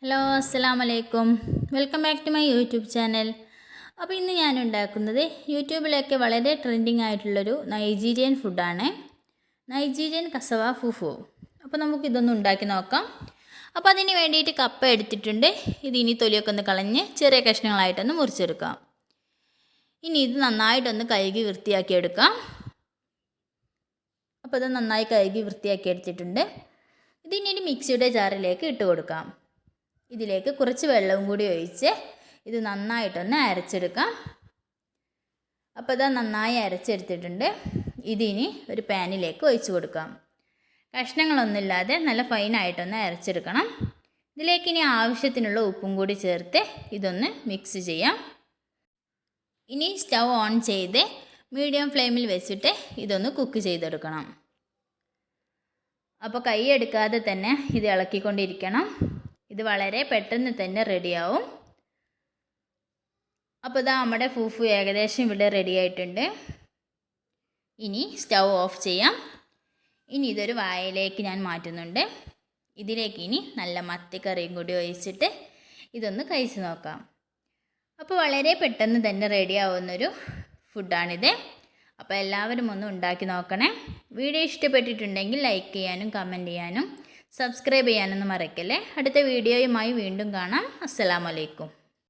Hello അസ്സലാമലൈക്കും. Welcome back to my YouTube channel. അപ്പോൾ ഇന്ന് ഞാൻ ഉണ്ടാക്കുന്നത് യൂട്യൂബിലൊക്കെ വളരെ ട്രെൻഡിങ് ആയിട്ടുള്ളൊരു നൈജീരിയൻ ഫുഡാണ്, നൈജീരിയൻ കസവ ഫുഫു. അപ്പോൾ നമുക്കിതൊന്ന് ഉണ്ടാക്കി നോക്കാം. അപ്പോൾ അതിന് വേണ്ടിയിട്ട് കപ്പ എടുത്തിട്ടുണ്ട്. ഇനി തൊലിയൊക്കെ ഒന്ന് കളഞ്ഞ് ചെറിയ കഷ്ണങ്ങളായിട്ടൊന്ന് മുറിച്ചെടുക്കാം. ഇനി ഇത് നന്നായിട്ടൊന്ന് കഴുകി വൃത്തിയാക്കി എടുക്കാം. അപ്പോൾ ഇത് നന്നായി കഴുകി വൃത്തിയാക്കി എടുത്തിട്ടുണ്ട്. ഇതിനി മിക്സിയുടെ ജാറിലേക്ക് ഇട്ട് കൊടുക്കാം. ഇതിലേക്ക് കുറച്ച് വെള്ളവും കൂടി ഒഴിച്ച് ഇത് നന്നായിട്ടൊന്ന് അരച്ചെടുക്കാം. അപ്പോൾ ഇത് നന്നായി അരച്ചെടുത്തിട്ടുണ്ട്. ഇതിനി ഒരു പാനിലേക്ക് ഒഴിച്ച് കൊടുക്കാം. കഷ്ണങ്ങളൊന്നുമില്ലാതെ നല്ല ഫൈനായിട്ടൊന്ന് അരച്ചെടുക്കണം. ഇതിലേക്ക് ഇനി ആവശ്യത്തിനുള്ള ഉപ്പും കൂടി ചേർത്ത് ഇതൊന്ന് മിക്സ് ചെയ്യാം. ഇനി സ്റ്റൗ ഓൺ ചെയ്ത് മീഡിയം ഫ്ലെയിമിൽ വെച്ചിട്ട് ഇതൊന്ന് കുക്ക് ചെയ്തെടുക്കണം. അപ്പോൾ കൈ എടുക്കാതെ തന്നെ ഇത് ഇളക്കിക്കൊണ്ടിരിക്കണം. ഇത് വളരെ പെട്ടെന്ന് തന്നെ റെഡിയാവും. അപ്പോൾ ഇതാ നമ്മുടെ ഫൂഫു ഏകദേശം ഇവിടെ റെഡി ആയിട്ടുണ്ട്. ഇനി സ്റ്റൗ ഓഫ് ചെയ്യാം. ഇനി ഇതൊരു വായയിലേക്ക് ഞാൻ മാറ്റുന്നുണ്ട്. ഇതിലേക്ക് ഇനി നല്ല മത്തിക്കറിയും കൂടി ഒഴിച്ചിട്ട് ഇതൊന്ന് കഴിച്ച് നോക്കാം. അപ്പോൾ വളരെ പെട്ടെന്ന് തന്നെ റെഡിയാവുന്നൊരു ഫുഡാണിത്. അപ്പോൾ എല്ലാവരും ഒന്ന് ഉണ്ടാക്കി നോക്കണേ. വീഡിയോ ഇഷ്ടപ്പെട്ടിട്ടുണ്ടെങ്കിൽ ലൈക്ക് ചെയ്യാനും കമൻറ്റ് ചെയ്യാനും സബ്സ്ക്രൈബ് ചെയ്യാനൊന്നും മറക്കല്ലേ. അടുത്ത വീഡിയോയുമായി വീണ്ടും കാണാം. അസ്സലാമു അലൈക്കും.